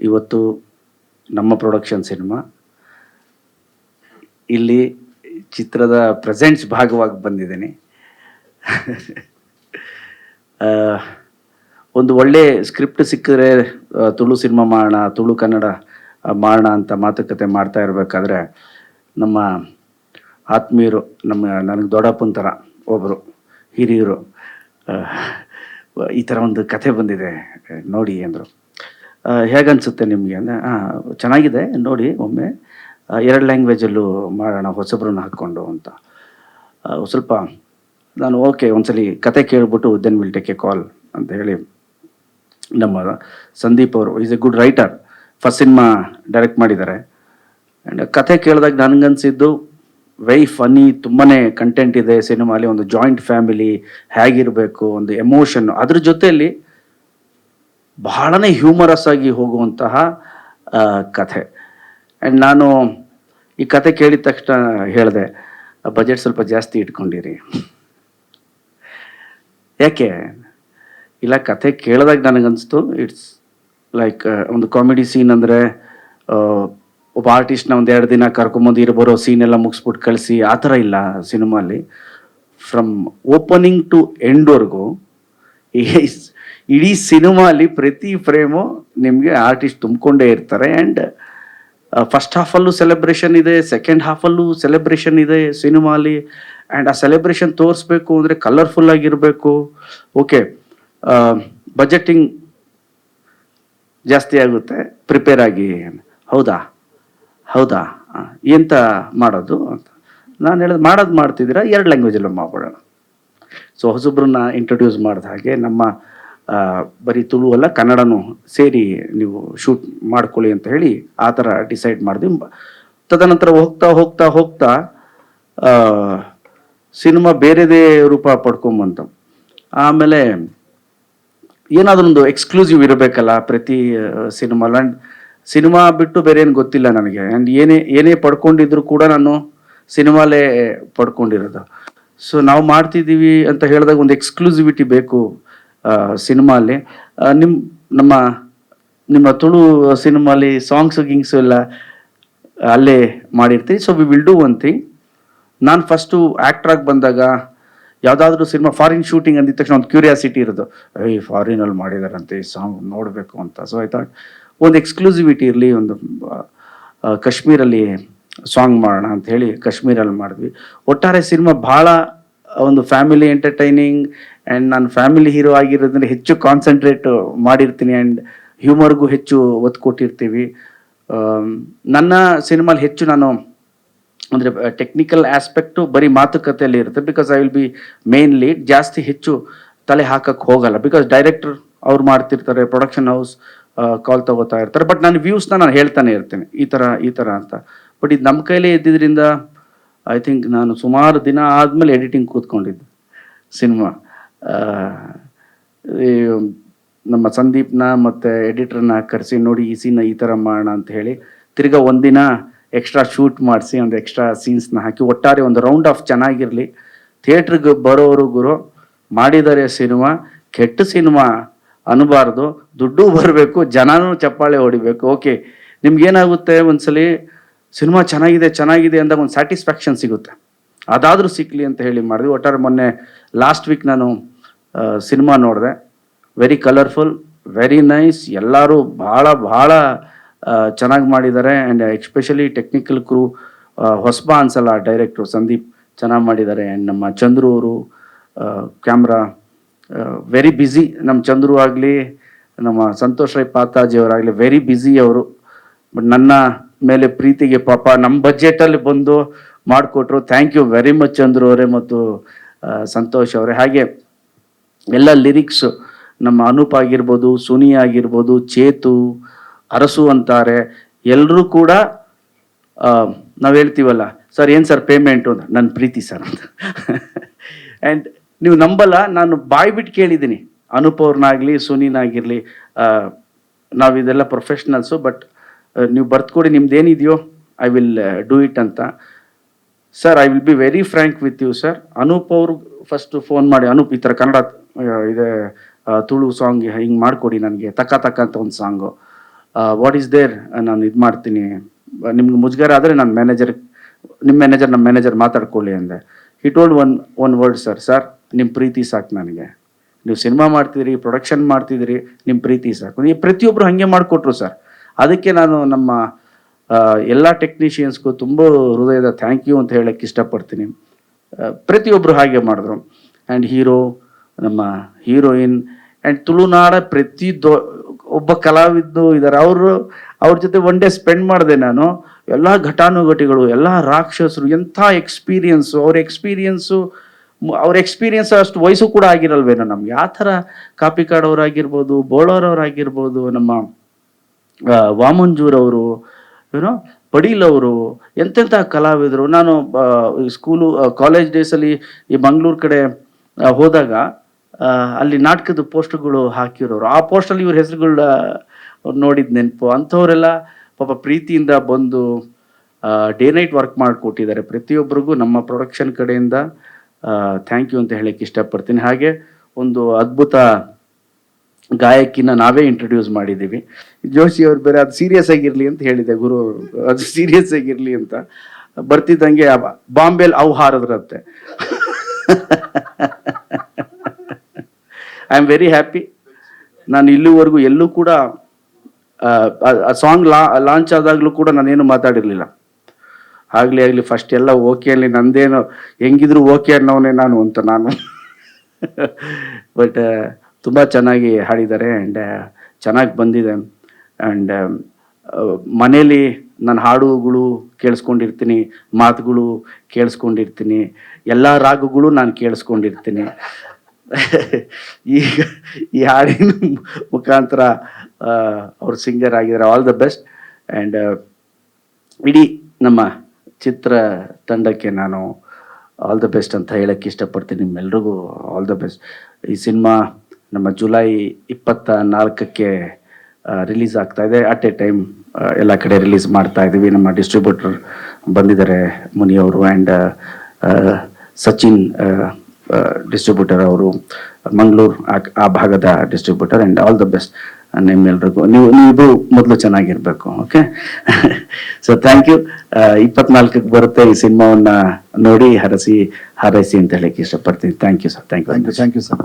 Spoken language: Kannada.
ಇವತ್ತು ನಮ್ಮ ಪ್ರೊಡಕ್ಷನ್ ಸಿನಿಮಾ ಇಲ್ಲಿ ಚಿತ್ರದ ಪ್ರೆಸೆಂಟ್ಸ್ ಭಾಗವಾಗಿ ಬಂದಿದ್ದೀನಿ. ಒಂದು ಒಳ್ಳೆ ಸ್ಕ್ರಿಪ್ಟ್ ಸಿಕ್ಕಿದ್ರೆ ತುಳು ಸಿನಿಮಾ ಮಾಡೋಣ, ತುಳು ಕನ್ನಡ ಮಾಡೋಣ ಅಂತ ಮಾತುಕತೆ ಮಾಡ್ತಾ ಇರಬೇಕಾದ್ರೆ ನಮ್ಮ ಆತ್ಮೀಯರು, ನನಗೆ ದೊಡ್ಡಪ್ಪನ ಥರ ಒಬ್ಬರು ಹಿರಿಯರು ಈ ಥರ ಒಂದು ಕಥೆ ಬಂದಿದೆ ನೋಡಿ ಅಂದರು. ಹೇಗನ್ಸುತ್ತೆ ನಿಮಗೆ ಅಂದರೆ ಚೆನ್ನಾಗಿದೆ ನೋಡಿ, ಒಮ್ಮೆ 2 ಲ್ಯಾಂಗ್ವೇಜಲ್ಲೂ ಮಾಡೋಣ ಹೊಸಬ್ರನ್ನ ಹಾಕ್ಕೊಂಡು ಅಂತ. ಸ್ವಲ್ಪ ನಾನು ಓಕೆ ಒಂದ್ಸಲಿ ಕತೆ ಕೇಳಿಬಿಟ್ಟು ದೆನ್ ವಿಲ್ ಟೇಕ್ ಎ ಕಾಲ್ ಅಂತ ಹೇಳಿ ನಮ್ಮ ಸಂದೀಪ್ ಅವರು is A good writer, first cinema direct ಮಾಡಿದ್ದಾರೆ. ಆ್ಯಂಡ್ ಕತೆ ಕೇಳಿದಾಗ ನನಗನ್ಸಿದ್ದು ವೆರಿ ಫನ್ನಿ, ತುಂಬಾ ಕಂಟೆಂಟ್ ಇದೆ ಸಿನಿಮಾಲಿ. ಒಂದು ಜಾಯಿಂಟ್ ಫ್ಯಾಮಿಲಿ ಹೇಗಿರಬೇಕು, ಒಂದು ಎಮೋಷನ್, ಅದ್ರ ಜೊತೆಯಲ್ಲಿ ಬಹಳನೇ ಹ್ಯೂಮರಸ್ ಆಗಿ ಹೋಗುವಂತಹ ಕಥೆ. ಆ್ಯಂಡ್ ನಾನು ಈ ಕತೆ ಕೇಳಿದ ತಕ್ಷಣ ಹೇಳಿದೆ, ಬಜೆಟ್ ಸ್ವಲ್ಪ ಜಾಸ್ತಿ ಇಟ್ಕೊಂಡಿರಿ. ಯಾಕೆ ಇಲ್ಲ, ಕತೆ ಕೇಳಿದಾಗ ನನಗನ್ನಿಸ್ತು ಇಟ್ಸ್ ಲೈಕ್ ಒಂದು ಕಾಮಿಡಿ ಸೀನ್ ಅಂದರೆ ಒಬ್ಬ ಆರ್ಟಿಸ್ಟ್ನ ಒಂದು 2 ದಿನ ಕರ್ಕೊಂಬಂದು ಬರೋ ಸೀನ್ ಎಲ್ಲ ಮುಗಿಸ್ಬಿಟ್ಟು ಕಳಿಸಿ ಆ ಥರ ಇಲ್ಲ ಸಿನಿಮಾಲಿ. ಫ್ರಮ್ ಓಪನಿಂಗ್ ಟು ಎಂಡ್ವರೆಗೂ ಇಡೀ ಸಿನಿಮಾಲಿ ಪ್ರತಿ ಫ್ರೇಮು ನಿಮಗೆ ಆರ್ಟಿಸ್ಟ್ ತುಂಬಿಕೊಂಡೇ ಇರ್ತಾರೆ. ಆ್ಯಂಡ್ ಫಸ್ಟ್ ಹಾಫಲ್ಲೂ ಸೆಲೆಬ್ರೇಷನ್ ಇದೆ, ಸೆಕೆಂಡ್ ಹಾಫಲ್ಲೂ ಸೆಲೆಬ್ರೇಷನ್ ಇದೆ ಸಿನಿಮಾಲಿ. ಆ್ಯಂಡ್ ಆ ಸೆಲೆಬ್ರೇಷನ್ ತೋರಿಸ್ಬೇಕು ಅಂದರೆ ಕಲರ್ಫುಲ್ ಆಗಿರಬೇಕು. ಓಕೆ, ಬಜೆಟಿಂಗ್ ಜಾಸ್ತಿ ಆಗುತ್ತೆ, ಪ್ರಿಪೇರ್ ಆಗಿ. ಹೌದಾ ಹೌದಾ ಎಂತ ಮಾಡೋದು ಅಂತ ನಾನು ಹೇಳಿದೆ, ಮಾಡ್ತಿದ್ದೀರಾ 2 ಲ್ಯಾಂಗ್ವೇಜಲ್ಲೂ ಮಾಡ್ಬಿಡೋಣ. ಸೊ ಹೊಸಬ್ರನ್ನ ಇಂಟ್ರೊಡ್ಯೂಸ್ ಮಾಡಿದ ಹಾಗೆ ನಮ್ಮ ಬರೀ ತುಳು ಅಲ್ಲ ಕನ್ನಡನೂ ಸೇರಿ ನೀವು ಶೂಟ್ ಮಾಡ್ಕೊಳ್ಳಿ ಅಂತ ಹೇಳಿ ಆ ಥರ ಡಿಸೈಡ್ ಮಾಡಿದ್ವಿ. ತದನಂತರ ಹೋಗ್ತಾ ಹೋಗ್ತಾ ಹೋಗ್ತಾ ಸಿನಿಮಾ ಬೇರೆದೇ ರೂಪ ಪಡ್ಕೊಂಬಂತು. ಆಮೇಲೆ ಏನಾದರೂ ಒಂದು ಎಕ್ಸ್ಕ್ಲೂಸಿವ್ ಇರಬೇಕಲ್ಲ ಪ್ರತಿ ಸಿನಿಮಾಲ. ಆ್ಯಂಡ್ ಸಿನಿಮಾ ಬಿಟ್ಟು ಬೇರೆ ಏನು ಗೊತ್ತಿಲ್ಲ ನನಗೆ. ಆ್ಯಂಡ್ ಏನೇ ಪಡ್ಕೊಂಡಿದ್ರು ಕೂಡ ನಾನು ಸಿನಿಮಾಲೇ ಪಡ್ಕೊಂಡಿರೋದು. ಸೊ ನಾವು ಮಾಡ್ತಿದ್ದೀವಿ ಅಂತ ಹೇಳಿದಾಗ ಒಂದು ಎಕ್ಸ್ಕ್ಲೂಸಿವಿಟಿ ಬೇಕು ಸಿನಿಮಾಲಿ. ನಿಮ್ಮ ತುಳು ಸಿನಿಮಾಲಿ ಗಿಂಗ್ಸು ಎಲ್ಲ ಅಲ್ಲೇ ಮಾಡಿರ್ತೀವಿ. So we will do one thing. ನಾನು ಫಸ್ಟು ಆ್ಯಕ್ಟ್ರಾಗಿ ಬಂದಾಗ ಯಾವುದಾದ್ರೂ ಸಿನಿಮಾ ಫಾರಿನ್ ಶೂಟಿಂಗ್ ಅಂದಿದ ತಕ್ಷಣ ಒಂದು ಕ್ಯೂರಿಯಾಸಿಟಿ ಇರೋದು, ಫಾರಿನಲ್ಲಿ ಮಾಡಿದಾರಂತೆ ಈ ಸಾಂಗ್ ನೋಡಬೇಕು ಅಂತ. ಸೊ ಐ ಥಾಟ್ ಒಂದು ಎಕ್ಸ್ಕ್ಲೂಸಿವಿಟಿ ಇರಲಿ, ಒಂದು ಕಾಶ್ಮೀರಲ್ಲಿ ಸಾಂಗ್ ಮಾಡೋಣ ಅಂತ ಹೇಳಿ ಕಾಶ್ಮೀರಲ್ಲಿ ಮಾಡಿದ್ವಿ. ಒಟ್ಟಾರೆ ಸಿನಿಮಾ ಭಾಳ ಒಂದು ಫ್ಯಾಮಿಲಿ ಎಂಟರ್ಟೈನಿಂಗ್. ಆ್ಯಂಡ್ ನಾನು ಫ್ಯಾಮಿಲಿ ಹೀರೋ ಆಗಿರೋದ್ರಿಂದ ಹೆಚ್ಚು ಕಾನ್ಸಂಟ್ರೇಟ್ ಮಾಡಿರ್ತೀನಿ. ಆ್ಯಂಡ್ ಹ್ಯೂಮರ್ಗೂ ಹೆಚ್ಚು ಒತ್ತು ಕೊಟ್ಟಿರ್ತೀವಿ. ನನ್ನ ಸಿನಿಮಾಲಿ ಹೆಚ್ಚು ನಾನು ಅಂದರೆ ಟೆಕ್ನಿಕಲ್ ಆಸ್ಪೆಕ್ಟು ಬರೀ ಮಾತುಕತೆಯಲ್ಲಿ ಇರುತ್ತೆ. Because I will B main lead. ಜಾಸ್ತಿ ಹೆಚ್ಚು ತಲೆ ಹಾಕಕ್ಕೆ ಹೋಗಲ್ಲ, ಬಿಕಾಸ್ ಡೈರೆಕ್ಟರ್ ಅವ್ರು ಮಾಡ್ತಿರ್ತಾರೆ, ಪ್ರೊಡಕ್ಷನ್ ಹೌಸ್ ಕಾಲ್ ತಗೋತಾ ಇರ್ತಾರೆ. ಬಟ್ ನಾನು ವ್ಯೂಸ್ನ ನಾನು ಹೇಳ್ತಾನೆ ಇರ್ತೀನಿ, ಈ ಥರ ಅಂತ. ಬಟ್ ಇದು ನಮ್ಮ ಕೈಲೇ ಇದ್ದಿದ್ದರಿಂದ ಐ ಥಿಂಕ್ ನಾನು ಸುಮಾರು ದಿನ ಆದಮೇಲೆ ಎಡಿಟಿಂಗ್ ಕೂತ್ಕೊಂಡಿದ್ದೆ ಸಿನಿಮಾ. ನಮ್ಮ ಸಂದೀಪ್ನ ಮತ್ತು ಎಡಿಟರ್ನ ಕರೆಸಿ ನೋಡಿ ಈ ಸೀನ್ನ ಈ ಥರ ಮಾಡೋಣ ಅಂತ ಹೇಳಿ ತಿರ್ಗಾ ಒಂದಿನ ಎಕ್ಸ್ಟ್ರಾ ಶೂಟ್ ಮಾಡಿಸಿ ಒಂದು ಎಕ್ಸ್ಟ್ರಾ ಸೀನ್ಸ್ನ ಹಾಕಿ ಒಟ್ಟಾರೆ ಒಂದು ರೌಂಡ್ ಆಫ್ ಚೆನ್ನಾಗಿರಲಿ. ಥಿಯೇಟ್ರಿಗೆ ಬರೋವ್ರಿಗೂ ಮಾಡಿದ್ದಾರೆ ಸಿನಿಮಾ, ಕೆಟ್ಟ ಸಿನಿಮಾ ಅನ್ನಬಾರ್ದು, ದುಡ್ಡು ಬರಬೇಕು, ಜನನೂ ಚಪ್ಪಾಳೆ ಹೊಡಿಬೇಕು. ಓಕೆ, ನಿಮ್ಗೇನಾಗುತ್ತೆ ಒಂದ್ಸಲಿ ಸಿನಿಮಾ ಚೆನ್ನಾಗಿದೆ ಅಂದಾಗ ಒಂದು ಸ್ಯಾಟಿಸ್ಫ್ಯಾಕ್ಷನ್ ಸಿಗುತ್ತೆ, ಅದಾದರೂ ಸಿಕ್ಕಲಿ ಅಂತ ಹೇಳಿ ಮಾಡಿದ್ವಿ. ಒಟ್ಟಾರೆ ಮೊನ್ನೆ ಲಾಸ್ಟ್ ವೀಕ್ ನಾನು ಸಿನಿಮಾ ನೋಡಿದೆ. Very colourful, very nice. ಎಲ್ಲರೂ ಭಾಳ ಚೆನ್ನಾಗಿ ಮಾಡಿದ್ದಾರೆ. ಆ್ಯಂಡ್ ಎಸ್ಪೆಷಲಿ ಟೆಕ್ನಿಕಲ್ ಕ್ರೂ ಹೊಸಬ ಅನ್ಸಲ್ಲ, ಡೈರೆಕ್ಟ್ರು ಸಂದೀಪ್ ಚೆನ್ನಾಗಿ ಮಾಡಿದ್ದಾರೆ. ಆ್ಯಂಡ್ ನಮ್ಮ ಚಂದ್ರು ಅವರು ಕ್ಯಾಮ್ರಾ ವೆರಿ ಬ್ಯುಸಿ. ನಮ್ಮ ಚಂದ್ರು ಆಗಲಿ, ನಮ್ಮ ಸಂತೋಷ್ ರೈ ಪಾತಾಜಿಯವರಾಗಲಿ ವೆರಿ ಬ್ಯುಸಿ ಅವರು. ಬಟ್ ನನ್ನ ಮೇಲೆ ಪ್ರೀತಿಗೆ ಪಾಪ ನಮ್ಮ ಬಜೆಟಲ್ಲಿ ಬಂದು ಮಾಡಿಕೊಟ್ರು. Thank you very much Chandru ಅವರೇ ಮತ್ತು ಸಂತೋಷ್ ಅವರೇ. ಹಾಗೆ ಎಲ್ಲ ಲಿರಿಕ್ಸು ನಮ್ಮ ಅನೂಪ್ ಆಗಿರ್ಬೋದು, ಸುನಿ ಆಗಿರ್ಬೋದು, ಚೇತು, ಅರಸು ಅಂತಾರೆ, ಎಲ್ಲರೂ ಕೂಡ ನಾವು ಹೇಳ್ತೀವಲ್ಲ, ಸರ್ ಏನು ಸರ್ ಪೇಮೆಂಟು ಅಂತ, ನನ್ನ ಪ್ರೀತಿ ಸರ್ ಅಂತ. ಆ್ಯಂಡ್ ನೀವು ನಂಬಲ್ಲ, ನಾನು ಬಾಯ್ ಬಿಟ್ಟು ಕೇಳಿದ್ದೀನಿ ಅನೂಪ್ ಅವ್ರನ್ನಾಗಲಿ ಸುನಿನಾಗಿರಲಿ, ನಾವು ಇದೆಲ್ಲ ಪ್ರೊಫೆಷ್ನಲ್ಸು, ಬಟ್ ನೀವು ಬರ್ತ್ಕೊಡಿ ನಿಮ್ದೇನಿದೆಯೋ ಐ ವಿಲ್ ಡೂ ಇಟ್ ಅಂತ. Sir I will be very frank with you sir. Anoop ಅವರು ಫಸ್ಟು ಫೋನ್ ಮಾಡಿ, ಅನೂಪ್ ಈ ಥರ ಕನ್ನಡ ಇದೆ ತುಳು ಸಾಂಗ್ ಹಿಂಗೆ ಮಾಡಿಕೊಡಿ ನನಗೆ, ತಕ್ಕ ಅಂತ ಒಂದು ಸಾಂಗು. ವಾಟ್ ಈಸ್ ದೇರ್, ನಾನು ಇದು ಮಾಡ್ತೀನಿ, ನಿಮ್ಗೆ ಮುಜುಗರ ಆದರೆ ನನ್ನ ಮ್ಯಾನೇಜರ್, ನಿಮ್ಮ ಮ್ಯಾನೇಜರ್ ಮಾತಾಡ್ಕೊಳ್ಳಿ ಅಂದೆ. He told one word, sir ನಿಮ್ಮ ಪ್ರೀತಿ ಸಾಕು ನನಗೆ. ನೀವು ಸಿನಿಮಾ ಮಾಡ್ತಿದ್ರಿ, ಪ್ರೊಡಕ್ಷನ್ ಮಾಡ್ತಿದ್ರಿ, ನಿಮ್ಮ ಪ್ರೀತಿ ಸಾಕು. ಈ ಪ್ರತಿಯೊಬ್ಬರು ಹಾಗೆ ಮಾಡಿಕೊಟ್ರು ಸರ್. ಅದಕ್ಕೆ ನಾನು ನಮ್ಮ ಎಲ್ಲ ಟೆಕ್ನಿಷಿಯನ್ಸ್ಗೂ ತುಂಬ ಹೃದಯದ ಥ್ಯಾಂಕ್ ಯು ಅಂತ ಹೇಳಕ್ಕೆ ಇಷ್ಟಪಡ್ತೀನಿ. ಪ್ರತಿಯೊಬ್ಬರು ಹಾಗೆ ಮಾಡಿದ್ರು. ಆ್ಯಂಡ್ ಹೀರೋ, ನಮ್ಮ ಹೀರೋಯಿನ್, ಆ್ಯಂಡ್ ತುಳುನಾಡ ಒಬ್ಬ ಕಲಾವಿದ್ರು ಇದ್ದಾರೆ. ಅವ್ರ ಜೊತೆ ಒನ್ ಡೇ ಸ್ಪೆಂಡ್ ಮಾಡಿದೆ ನಾನು. ಎಲ್ಲ ಘಟಾನುಘಟಿಗಳು, ಎಲ್ಲ ರಾಕ್ಷಸರು, ಎಂಥ ಎಕ್ಸ್ಪೀರಿಯನ್ಸು. ಅವ್ರ ಎಕ್ಸ್ಪೀರಿಯನ್ಸ್ ಅಷ್ಟು ವಯಸ್ಸು ಕೂಡ ಆಗಿರಲ್ವೇನೋ ನಮ್ಗೆ. ಆ ಥರ ಕಾಪಿಕಾಡವ್ರಾಗಿರ್ಬೋದು, ಬೋಳೋರವರಾಗಿರ್ಬೋದು, ನಮ್ಮ ವಾಮಂಜೂರವರು, ಏನೋ ಪಡೀಲ್ ಅವರು, ಎಂತೆಂಥ ಕಲಾವಿದರು. ನಾನು ಕಾಲೇಜ್ ಡೇಸಲ್ಲಿ ಈ ಮಂಗಳೂರು ಕಡೆ ಹೋದಾಗ ಅಲ್ಲಿ ನಾಟಕದ ಪೋಸ್ಟರ್ಗಳು ಹಾಕಿರೋರು. ಆ ಪೋಸ್ಟಲ್ಲಿ ಇವ್ರ ಹೆಸರುಗಳ ನೋಡಿದ ನೆನಪು. ಅಂಥವರೆಲ್ಲ ಪಾಪ ಪ್ರೀತಿಯಿಂದ ಬಂದು ಡೇ ನೈಟ್ ವರ್ಕ್ ಮಾಡಿಕೊಟ್ಟಿದ್ದಾರೆ. ಪ್ರತಿಯೊಬ್ಬರಿಗೂ ನಮ್ಮ ಪ್ರೊಡಕ್ಷನ್ ಕಡೆಯಿಂದ ಥ್ಯಾಂಕ್ ಯು ಅಂತ ಹೇಳಕ್ಕೆ ಇಷ್ಟಪಡ್ತೀನಿ. ಹಾಗೆ ಒಂದು ಅದ್ಭುತ ಗಾಯಕಿನ ನಾವೇ ಇಂಟ್ರೊಡ್ಯೂಸ್ ಮಾಡಿದ್ದೀವಿ, ಜೋಶಿ ಅವ್ರು. ಬೇರೆ ಅದು ಸೀರಿಯಸ್ ಆಗಿರಲಿ ಅಂತ ಹೇಳಿದೆ ಗುರು, ಅದು ಸೀರಿಯಸ್ ಆಗಿರಲಿ ಅಂತ. ಬರ್ತಿದ್ದಂಗೆ ಬಾಂಬೆಲ್ ಅವು ಹಾರದ್ರಂತೆ. I am very happy. ನಾನು ಇಲ್ಲಿವರೆಗೂ ಎಲ್ಲೂ ಕೂಡ ಸಾಂಗ್ ಲಾಂಚ್ ಆದಾಗಲೂ ಕೂಡ ನಾನೇನು ಮಾತಾಡಿರಲಿಲ್ಲ. ಆಗಲಿ ಫಸ್ಟ್ ಎಲ್ಲ ಓಕೆ ಅಲ್ಲಿ, ನಂದೇನು ಹೆಂಗಿದ್ರು ಓಕೆ ಅನ್ನೋನೇ ನಾನು ಅಂತ ನಾನು. ಬಟ್ ತುಂಬ ಚೆನ್ನಾಗಿ ಹಾಡಿದ್ದಾರೆ ಆ್ಯಂಡ್ ಚೆನ್ನಾಗಿ ಬಂದಿದೆ. ಆ್ಯಂಡ್ ಮನೇಲಿ ನಾನು ಹಾಡುಗಳು ಕೇಳಿಸ್ಕೊಂಡಿರ್ತೀನಿ, ಮಾತುಗಳು ಕೇಳಿಸ್ಕೊಂಡಿರ್ತೀನಿ, ಎಲ್ಲ ರಾಗಗಳು ನಾನು ಕೇಳಿಸ್ಕೊಂಡಿರ್ತೀನಿ. ಈಗ ಈ ಹಾಡಿನ ಮುಖಾಂತರ ಅವ್ರು ಸಿಂಗರ್ ಆಗಿದ್ದಾರೆ. All the best. ಆ್ಯಂಡ್ ಇಡೀ ನಮ್ಮ ಚಿತ್ರ ತಂಡಕ್ಕೆ ನಾನು ಆಲ್ ದ ಬೆಸ್ಟ್ ಅಂತ ಹೇಳಕ್ಕೆ ಇಷ್ಟಪಡ್ತೀನಿ. ನಿಮ್ಮೆಲ್ರಿಗೂ ಆಲ್ ದ ಬೆಸ್ಟ್. ಈ ಸಿನಿಮಾ ನಮ್ಮ ಜುಲೈ 24ಕ್ಕೆ ರಿಲೀಸ್ ಆಗ್ತಾ ಇದೆ. ಅಟ್ ಎ ಟೈಮ್ ಎಲ್ಲ ಕಡೆ ರಿಲೀಸ್ ಮಾಡ್ತಾ ಇದ್ದೀವಿ. ನಮ್ಮ ಡಿಸ್ಟ್ರಿಬ್ಯೂಟರ್ ಬಂದಿದ್ದಾರೆ, ಮುನಿಯವರು, ಆ್ಯಂಡ್ ಸಚಿನ್ ಡಿಸ್ಟ್ರಿಬ್ಯೂಟರ್ ಅವರು, ಮಂಗಳೂರು ಆ ಭಾಗದ distributor. And all the best ನಿಮ್ಮೆಲ್ರಿಗೂ. ನೀವು ಮೊದಲು ಚೆನ್ನಾಗಿರ್ಬೇಕು. ಓಕೆ. So thank you. 24ಕ್ಕೆ ಬರುತ್ತೆ. ಈ ಸಿನಿಮಾವನ್ನ ನೋಡಿ ಹಾರೈಸಿ ಅಂತ ಹೇಳಕ್ಕೆ ಇಷ್ಟಪಡ್ತೀನಿ. Thank you sir. Thank you sir.